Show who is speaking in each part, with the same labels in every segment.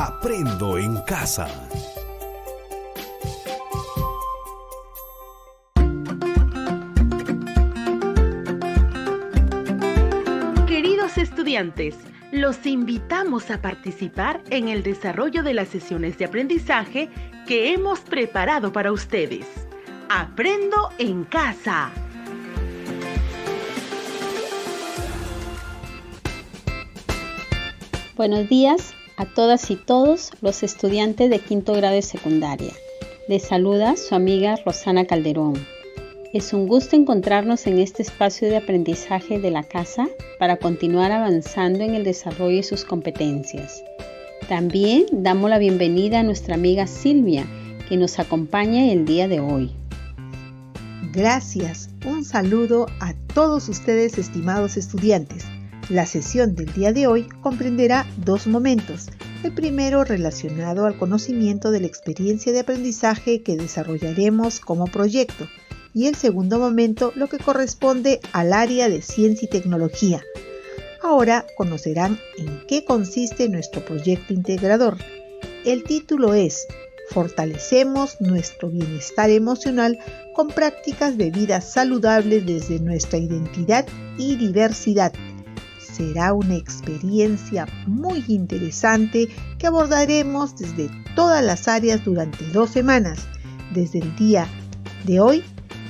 Speaker 1: Aprendo en casa.
Speaker 2: Queridos estudiantes, los invitamos a participar en el desarrollo de las sesiones de aprendizaje que hemos preparado para ustedes. Aprendo en casa.
Speaker 3: Buenos días a todas y todos los estudiantes de quinto grado de secundaria. Les saluda su amiga Rosana Calderón. Es un gusto encontrarnos en este espacio de aprendizaje de la casa para continuar avanzando en el desarrollo de sus competencias. También damos la bienvenida a nuestra amiga Silvia, que nos acompaña el día de hoy.
Speaker 4: Gracias. Un saludo a todos ustedes, estimados estudiantes. La sesión del día de hoy comprenderá dos momentos. El primero relacionado al conocimiento de la experiencia de aprendizaje que desarrollaremos como proyecto. Y el segundo momento lo que corresponde al área de ciencia y tecnología. Ahora conocerán en qué consiste nuestro proyecto integrador. El título es Fortalecemos nuestro bienestar emocional con prácticas de vida saludables desde nuestra identidad y diversidad. Será una experiencia muy interesante que abordaremos desde todas las áreas durante 2 semanas, desde el día de hoy,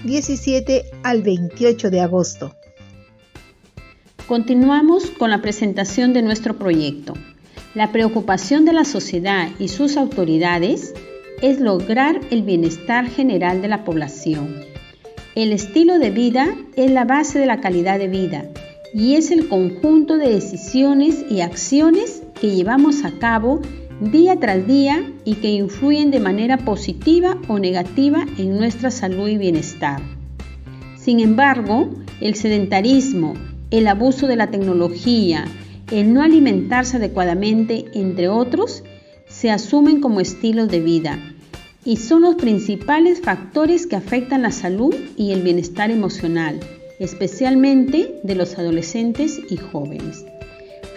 Speaker 4: 17 al 28 de agosto.
Speaker 3: Continuamos con la presentación de nuestro proyecto. La preocupación de la sociedad y sus autoridades es lograr el bienestar general de la población. El estilo de vida es la base de la calidad de vida y es el conjunto de decisiones y acciones que llevamos a cabo día tras día y que influyen de manera positiva o negativa en nuestra salud y bienestar. Sin embargo, el sedentarismo, el abuso de la tecnología, el no alimentarse adecuadamente, entre otros, se asumen como estilos de vida y son los principales factores que afectan la salud y el bienestar emocional, especialmente de los adolescentes y jóvenes.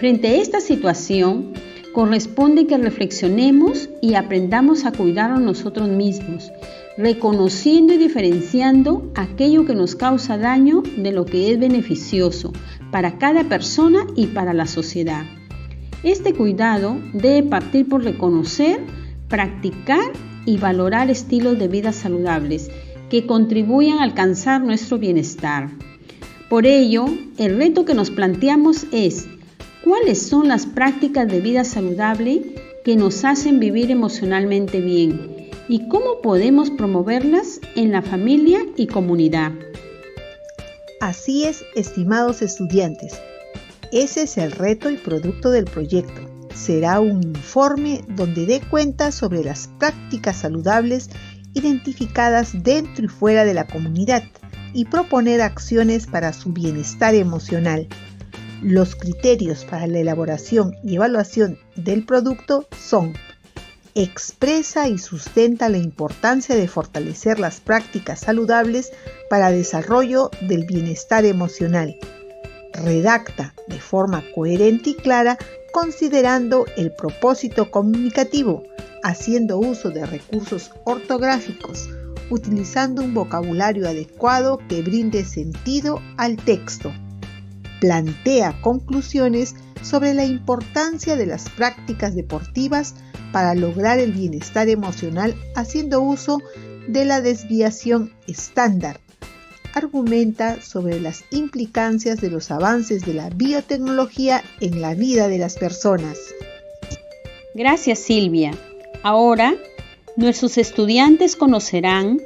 Speaker 3: Frente a esta situación, corresponde que reflexionemos y aprendamos a cuidarnos nosotros mismos, reconociendo y diferenciando aquello que nos causa daño de lo que es beneficioso para cada persona y para la sociedad. Este cuidado debe partir por reconocer, practicar y valorar estilos de vida saludables que contribuyan a alcanzar nuestro bienestar. Por ello, el reto que nos planteamos es: ¿cuáles son las prácticas de vida saludable que nos hacen vivir emocionalmente bien? ¿Y cómo podemos promoverlas en la familia y comunidad?
Speaker 4: Así es, estimados estudiantes. Ese es el reto y producto del proyecto. Será un informe donde dé cuenta sobre las prácticas saludables identificadas dentro y fuera de la comunidad y proponer acciones para su bienestar emocional. Los criterios para la elaboración y evaluación del producto son: expresa y sustenta la importancia de fortalecer las prácticas saludables para desarrollo del bienestar emocional. Redacta de forma coherente y clara, considerando el propósito comunicativo, haciendo uso de recursos ortográficos, utilizando un vocabulario adecuado que brinde sentido al texto. Plantea conclusiones sobre la importancia de las prácticas deportivas para lograr el bienestar emocional haciendo uso de la desviación estándar. Argumenta sobre las implicancias de los avances de la biotecnología en la vida de las personas.
Speaker 3: Gracias, Silvia. Ahora, nuestros estudiantes conocerán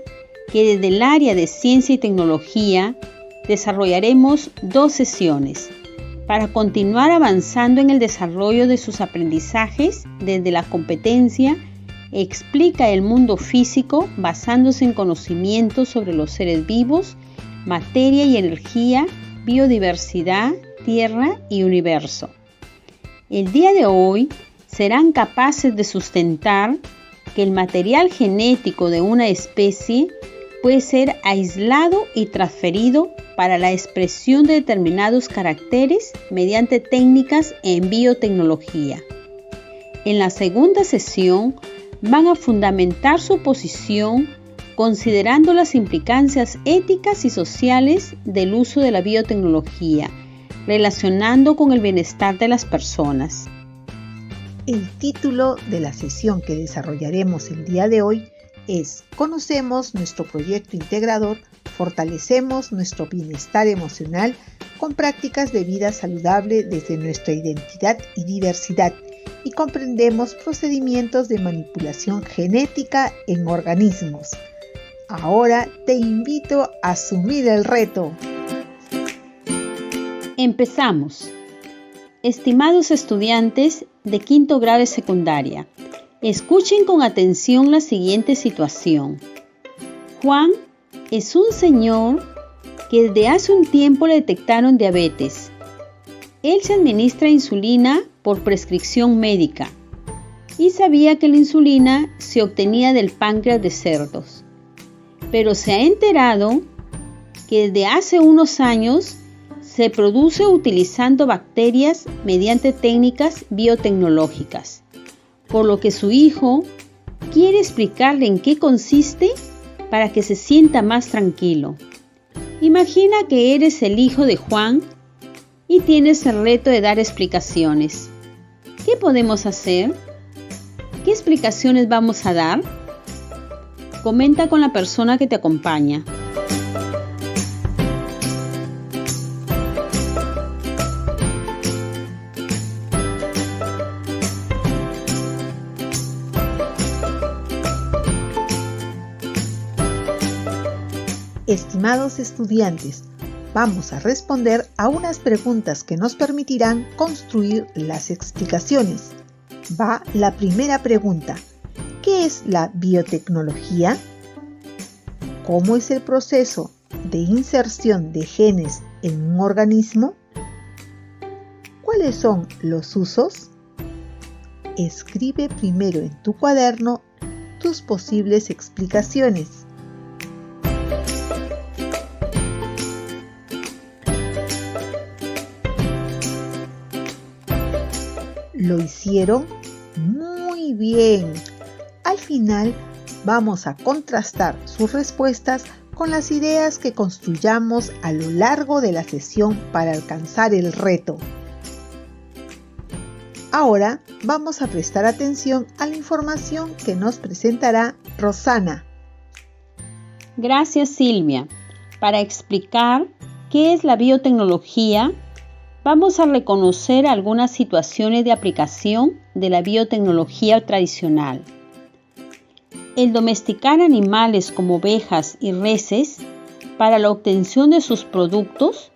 Speaker 3: que desde el área de ciencia y tecnología desarrollaremos 2 sesiones para continuar avanzando en el desarrollo de sus aprendizajes desde la competencia Explica el mundo físico basándose en conocimientos sobre los seres vivos, materia y energía, biodiversidad, tierra y universo. El día de hoy serán capaces de sustentar que el material genético de una especie puede ser aislado y transferido para la expresión de determinados caracteres mediante técnicas en biotecnología. En la segunda sesión van a fundamentar su posición considerando las implicancias éticas y sociales del uso de la biotecnología, relacionando con el bienestar de las personas.
Speaker 4: El título de la sesión que desarrollaremos el día de hoy es Conocemos nuestro proyecto integrador, fortalecemos nuestro bienestar emocional con prácticas de vida saludable desde nuestra identidad y diversidad y comprendemos procedimientos de manipulación genética en organismos. Ahora te invito a asumir el reto.
Speaker 3: Empezamos. Estimados estudiantes de quinto grado de secundaria, escuchen con atención la siguiente situación. Juan es un señor que desde hace un tiempo le detectaron diabetes. Él se administra insulina por prescripción médica y sabía que la insulina se obtenía del páncreas de cerdos. Pero se ha enterado que desde hace unos años se produce utilizando bacterias mediante técnicas biotecnológicas, por lo que su hijo quiere explicarle en qué consiste para que se sienta más tranquilo. Imagina que eres el hijo de Juan y tienes el reto de dar explicaciones. ¿Qué podemos hacer? ¿Qué explicaciones vamos a dar? Comenta con la persona que te acompaña.
Speaker 4: Estimados estudiantes, vamos a responder a unas preguntas que nos permitirán construir las explicaciones. Va la primera pregunta. ¿Qué es la biotecnología? ¿Cómo es el proceso de inserción de genes en un organismo? ¿Cuáles son los usos? Escribe primero en tu cuaderno tus posibles explicaciones. Lo hicieron muy bien. Al final vamos a contrastar sus respuestas con las ideas que construyamos a lo largo de la sesión para alcanzar el reto. Ahora vamos a prestar atención a la información que nos presentará Rosana.
Speaker 3: Gracias, Silvia. Para explicar qué es la biotecnología, vamos a reconocer algunas situaciones de aplicación de la biotecnología tradicional. El domesticar animales como ovejas y reses para la obtención de sus productos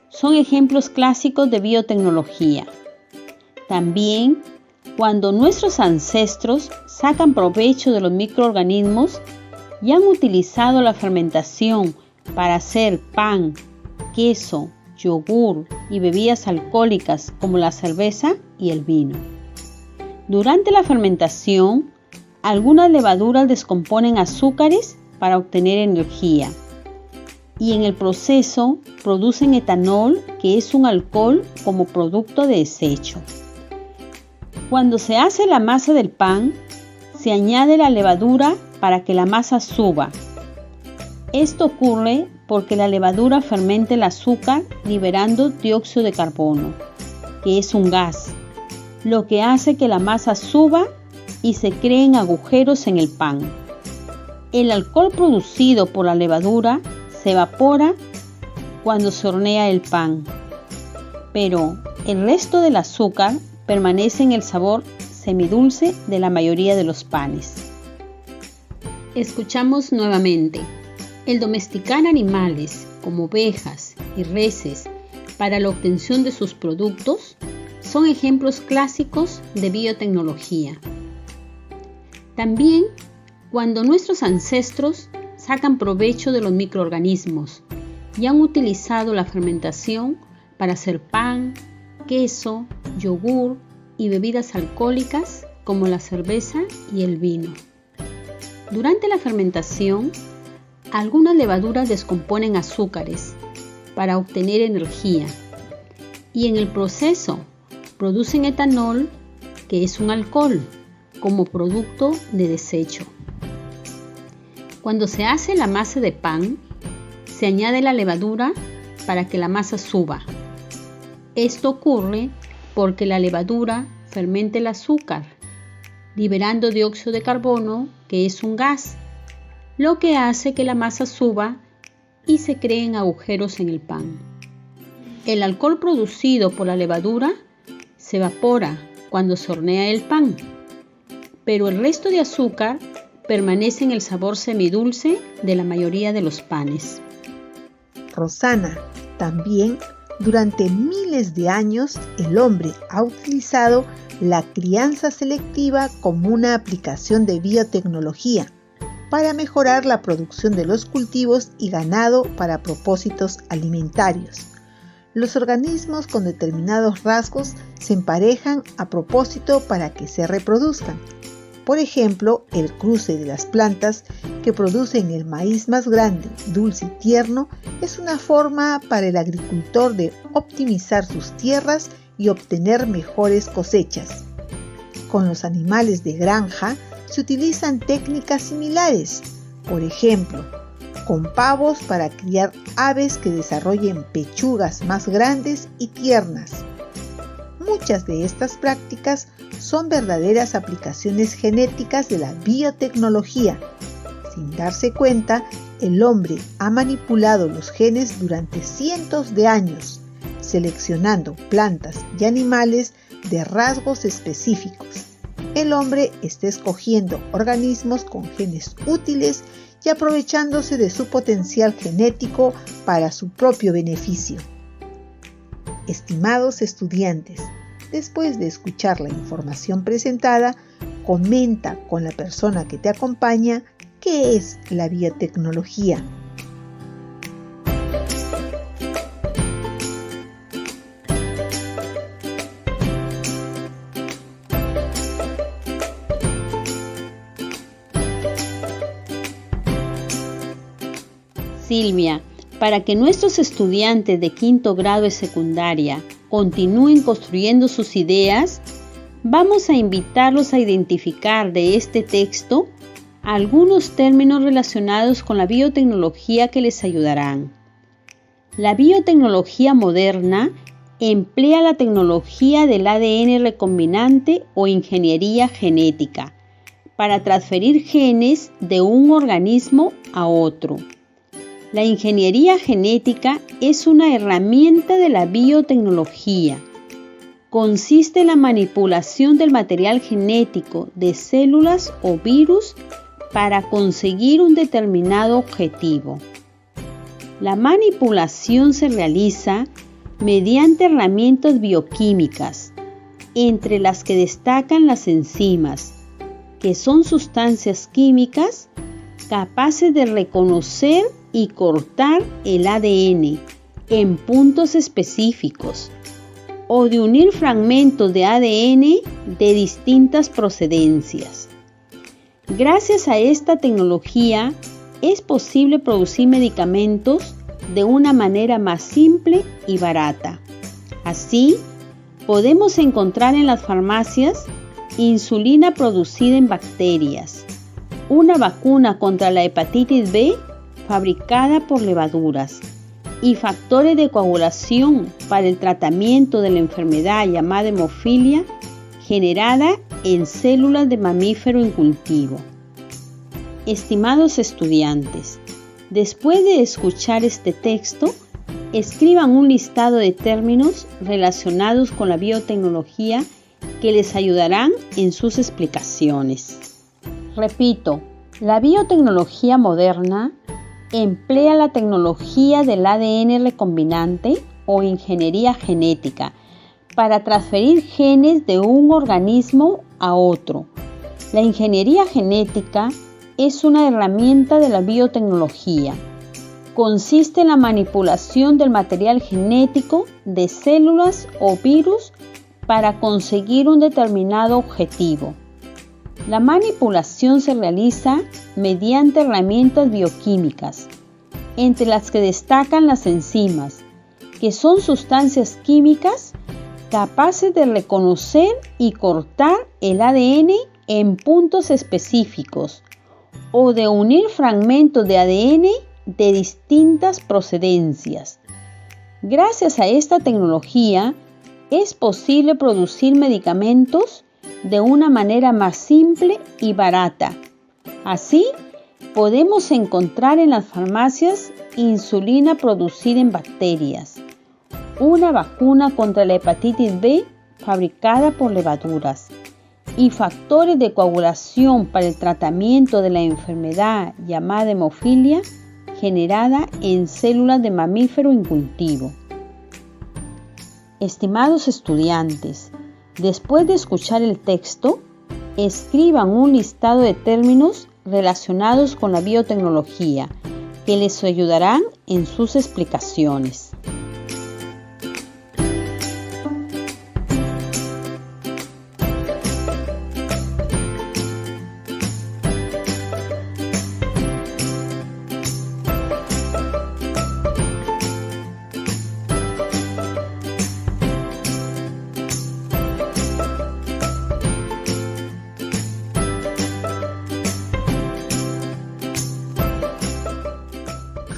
Speaker 3: son ejemplos clásicos de biotecnología. También, cuando nuestros ancestros sacan provecho de los microorganismos y han utilizado la fermentación para hacer pan, queso, yogur y bebidas alcohólicas como la cerveza y el vino. Durante la fermentación, algunas levaduras descomponen azúcares para obtener energía y en el proceso producen etanol, que es un alcohol como producto de desecho. Cuando se hace la masa del pan, se añade la levadura para que la masa suba. Esto ocurre porque la levadura fermenta el azúcar liberando dióxido de carbono, que es un gas, lo que hace que la masa suba y se creen agujeros en el pan. El alcohol producido por la levadura se evapora cuando se hornea el pan, pero el resto del azúcar permanece en el sabor semidulce de la mayoría de los panes. Escuchamos nuevamente. El domesticar animales como ovejas y reses para la obtención de sus productos son ejemplos clásicos de biotecnología. También, cuando nuestros ancestros sacan provecho de los microorganismos y han utilizado la fermentación para hacer pan, queso, yogur y bebidas alcohólicas como la cerveza y el vino. Durante la fermentación, algunas levaduras descomponen azúcares para obtener energía y en el proceso producen etanol, que es un alcohol, como producto de desecho. Cuando se hace la masa de pan, se añade la levadura para que la masa suba. Esto ocurre porque la levadura fermenta el azúcar, liberando dióxido de carbono, que es un gas, lo que hace que la masa suba y se creen agujeros en el pan. El alcohol producido por la levadura se evapora cuando se hornea el pan, pero el resto de azúcar permanece en el sabor semidulce de la mayoría de los panes.
Speaker 4: Rosana, también durante miles de años el hombre ha utilizado la crianza selectiva como una aplicación de biotecnología para mejorar la producción de los cultivos y ganado para propósitos alimentarios. Los organismos con determinados rasgos se emparejan a propósito para que se reproduzcan. Por ejemplo, el cruce de las plantas que producen el maíz más grande, dulce y tierno es una forma para el agricultor de optimizar sus tierras y obtener mejores cosechas. Con los animales de granja se utilizan técnicas similares, por ejemplo, con pavos para criar aves que desarrollen pechugas más grandes y tiernas. Muchas de estas prácticas son verdaderas aplicaciones genéticas de la biotecnología. Sin darse cuenta, el hombre ha manipulado los genes durante cientos de años, seleccionando plantas y animales de rasgos específicos. El hombre está escogiendo organismos con genes útiles y aprovechándose de su potencial genético para su propio beneficio. Estimados estudiantes, después de escuchar la información presentada, comenta con la persona que te acompaña qué es la biotecnología.
Speaker 3: Silvia, para que nuestros estudiantes de quinto grado de secundaria continúen construyendo sus ideas, vamos a invitarlos a identificar de este texto algunos términos relacionados con la biotecnología que les ayudarán. La biotecnología moderna emplea la tecnología del ADN recombinante o ingeniería genética para transferir genes de un organismo a otro. La ingeniería genética es una herramienta de la biotecnología. Consiste en la manipulación del material genético de células o virus para conseguir un determinado objetivo. La manipulación se realiza mediante herramientas bioquímicas, entre las que destacan las enzimas, que son sustancias químicas capaces de reconocer y cortar el ADN en puntos específicos o de unir fragmentos de ADN de distintas procedencias. Gracias a esta tecnología es posible producir medicamentos de una manera más simple y barata. Así, podemos encontrar en las farmacias insulina producida en bacterias, una vacuna contra la hepatitis B fabricada por levaduras y factores de coagulación para el tratamiento de la enfermedad llamada hemofilia generada en células de mamífero en cultivo. Estimados estudiantes, después de escuchar este texto, escriban un listado de términos relacionados con la biotecnología que les ayudarán en sus explicaciones. Repito, la biotecnología moderna emplea la tecnología del ADN recombinante o ingeniería genética para transferir genes de un organismo a otro. La ingeniería genética es una herramienta de la biotecnología. Consiste en la manipulación del material genético de células o virus para conseguir un determinado objetivo. La manipulación se realiza mediante herramientas bioquímicas, entre las que destacan las enzimas, que son sustancias químicas capaces de reconocer y cortar el ADN en puntos específicos o de unir fragmentos de ADN de distintas procedencias. Gracias a esta tecnología es posible producir medicamentos de una manera más simple y barata. Así, podemos encontrar en las farmacias insulina producida en bacterias, una vacuna contra la hepatitis B fabricada por levaduras y factores de coagulación para el tratamiento de la enfermedad llamada hemofilia generada en células de mamífero en cultivo. Estimados estudiantes, después de escuchar el texto, escriban un listado de términos relacionados con la biotecnología que les ayudarán en sus explicaciones.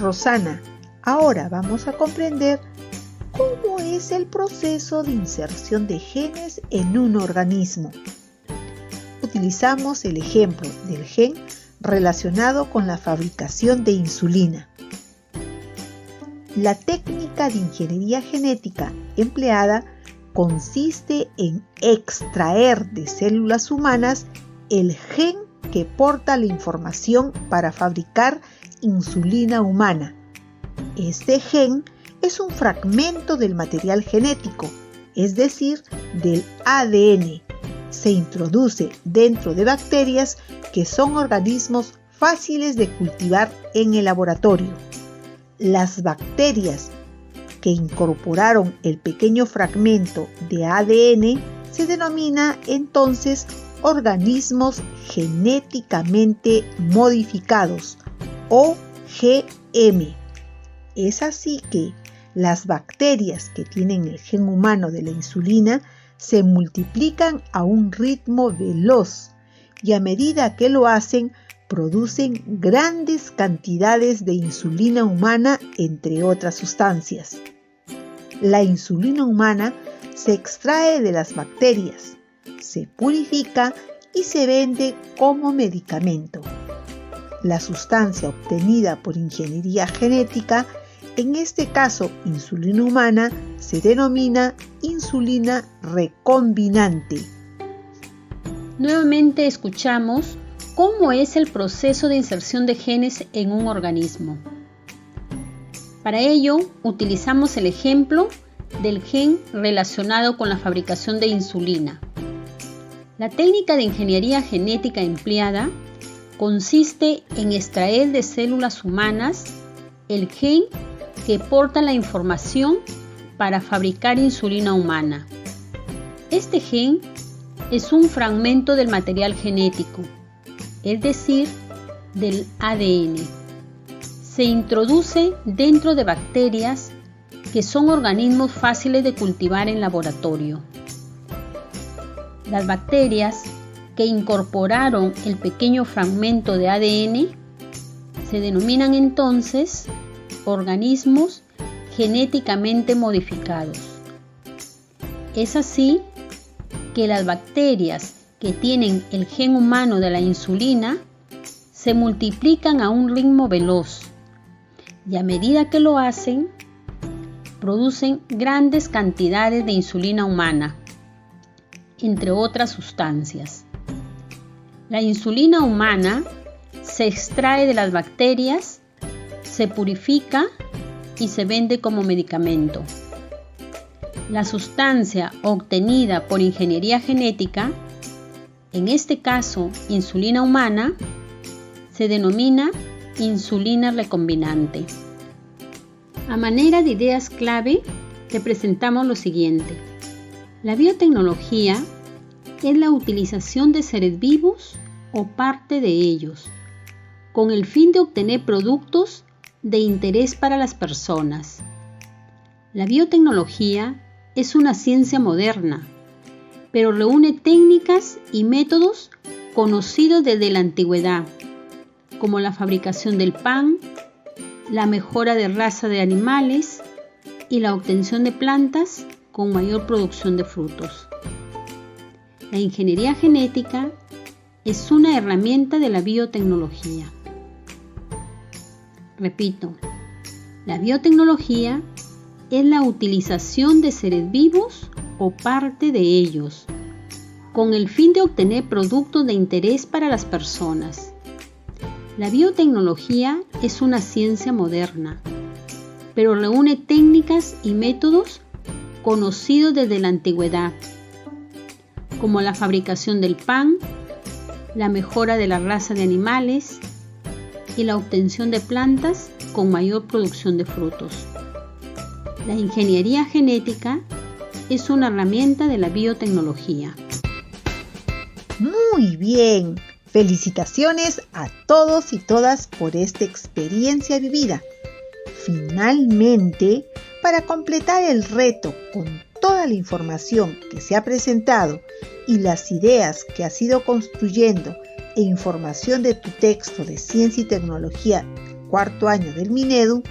Speaker 4: Rosana, ahora vamos a comprender cómo es el proceso de inserción de genes en un organismo. Utilizamos el ejemplo del gen relacionado con la fabricación de insulina. La técnica de ingeniería genética empleada consiste en extraer de células humanas el gen que porta la información para fabricar insulina humana. Este gen es un fragmento del material genético, es decir, del ADN. Se introduce dentro de bacterias que son organismos fáciles de cultivar en el laboratorio. Las bacterias que incorporaron el pequeño fragmento de ADN se denomina entonces organismos genéticamente modificados o GM. Es así que las bacterias que tienen el gen humano de la insulina se multiplican a un ritmo veloz y a medida que lo hacen producen grandes cantidades de insulina humana, entre otras sustancias. La insulina humana se extrae de las bacterias, se purifica y se vende como medicamento. La sustancia obtenida por ingeniería genética, en este caso insulina humana, se denomina insulina recombinante.
Speaker 3: Nuevamente escuchamos cómo es el proceso de inserción de genes en un organismo. Para ello, utilizamos el ejemplo del gen relacionado con la fabricación de insulina. La técnica de ingeniería genética empleada consiste en extraer de células humanas el gen que porta la información para fabricar insulina humana. Este gen es un fragmento del material genético, es decir, del ADN. Se introduce dentro de bacterias que son organismos fáciles de cultivar en laboratorio. Las bacterias que incorporaron el pequeño fragmento de ADN se denominan entonces organismos genéticamente modificados. Es así que las bacterias que tienen el gen humano de la insulina se multiplican a un ritmo veloz y a medida que lo hacen, producen grandes cantidades de insulina humana, entre otras sustancias. La insulina humana se extrae de las bacterias, se purifica y se vende como medicamento. La sustancia obtenida por ingeniería genética, en este caso insulina humana, se denomina insulina recombinante. A manera de ideas clave, te presentamos lo siguiente. La biotecnología es la utilización de seres vivos o parte de ellos, con el fin de obtener productos de interés para las personas. La biotecnología es una ciencia moderna, pero reúne técnicas y métodos conocidos desde la antigüedad, como la fabricación del pan, la mejora de raza de animales y la obtención de plantas con mayor producción de frutos. La ingeniería genética es una herramienta de la biotecnología. Repito, la biotecnología es la utilización de seres vivos o parte de ellos, con el fin de obtener productos de interés para las personas. La biotecnología es una ciencia moderna, pero reúne técnicas y métodos conocidos desde la antigüedad, como la fabricación del pan, la mejora de la raza de animales y la obtención de plantas con mayor producción de frutos. La ingeniería genética es una herramienta de la biotecnología.
Speaker 4: Muy bien. Felicitaciones a todos y todas por esta experiencia vivida. Finalmente, para completar el reto con toda la información que se ha presentado y las ideas que has ido construyendo e información de tu texto de Ciencia y Tecnología, cuarto año del Minedu,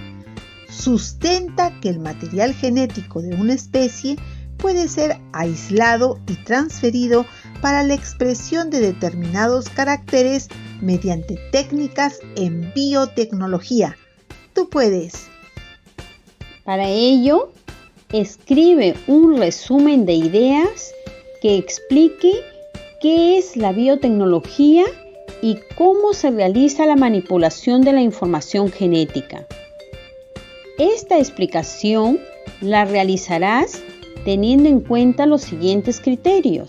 Speaker 4: sustenta que el material genético de una especie puede ser aislado y transferido para la expresión de determinados caracteres mediante técnicas en biotecnología. Tú puedes.
Speaker 3: Para ello, escribe un resumen de ideas que explique qué es la biotecnología y cómo se realiza la manipulación de la información genética. Esta explicación la realizarás teniendo en cuenta los siguientes criterios.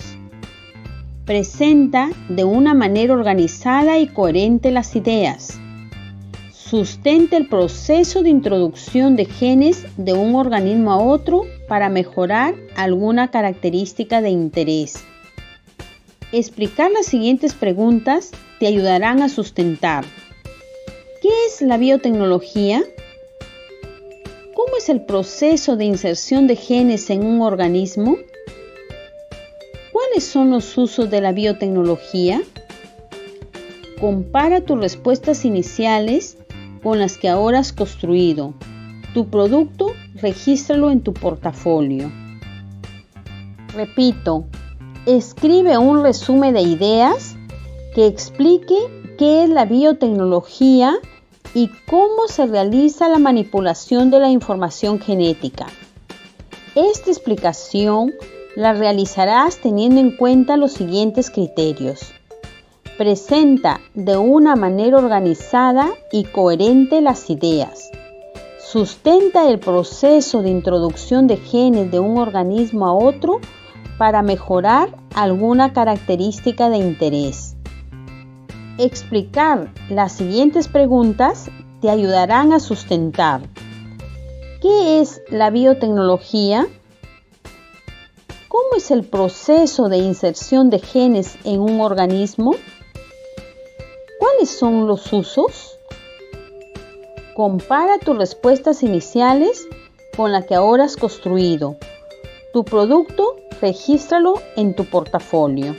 Speaker 3: Presenta de una manera organizada y coherente las ideas. Sustenta el proceso de introducción de genes de un organismo a otro para mejorar alguna característica de interés. Explicar las siguientes preguntas te ayudarán a sustentar. ¿Qué es la biotecnología? ¿Cómo es el proceso de inserción de genes en un organismo? ¿Cuáles son los usos de la biotecnología? Compara tus respuestas iniciales con las que ahora has construido. Tu producto, regístralo en tu portafolio. Repito, escribe un resumen de ideas que explique qué es la biotecnología y cómo se realiza la manipulación de la información genética. Esta explicación la realizarás teniendo en cuenta los siguientes criterios. Presenta de una manera organizada y coherente las ideas. Sustenta el proceso de introducción de genes de un organismo a otro para mejorar alguna característica de interés. Explicar las siguientes preguntas te ayudarán a sustentar. ¿Qué es la biotecnología? ¿Cómo es el proceso de inserción de genes en un organismo? ¿Cuáles son los usos? Compara tus respuestas iniciales con la que ahora has construido. Tu producto, regístralo en tu portafolio.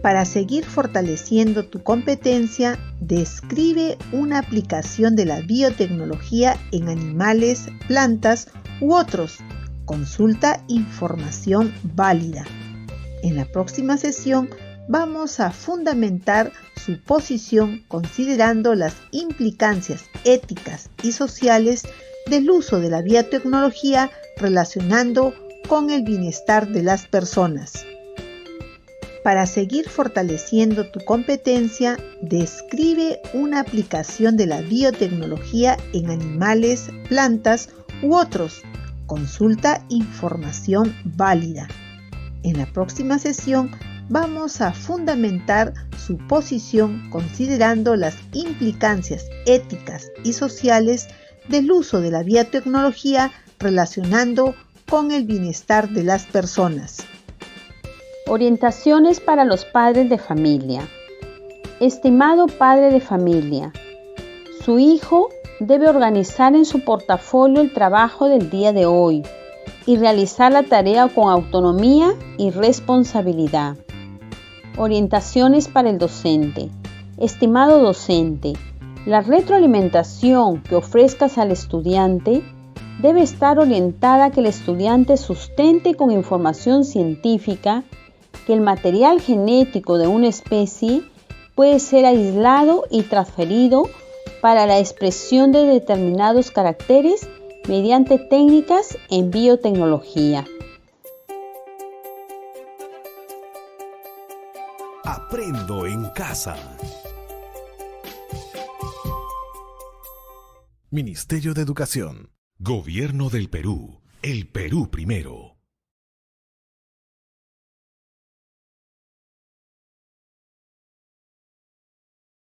Speaker 4: Para seguir fortaleciendo tu competencia, describe una aplicación de la biotecnología en animales, plantas u otros. Consulta información válida. En la próxima sesión vamos a fundamentar su posición considerando las implicancias éticas y sociales del uso de la biotecnología relacionando con el bienestar de las personas. Para seguir fortaleciendo tu competencia, describe una aplicación de la biotecnología en animales, plantas u otros. Consulta información válida. En la próxima sesión vamos a fundamentar su posición considerando las implicancias éticas y sociales del uso de la biotecnología relacionando con el bienestar de las personas.
Speaker 3: Orientaciones para los padres de familia. Estimado padre de familia, su hijo debe organizar en su portafolio el trabajo del día de hoy y realizar la tarea con autonomía y responsabilidad. Orientaciones para el docente. Estimado docente, la retroalimentación que ofrezcas al estudiante debe estar orientada a que el estudiante sustente con información científica que el material genético de una especie puede ser aislado y transferido para la expresión de determinados caracteres mediante técnicas en biotecnología.
Speaker 1: Aprendo en casa. Ministerio de Educación. Gobierno del Perú. El Perú primero.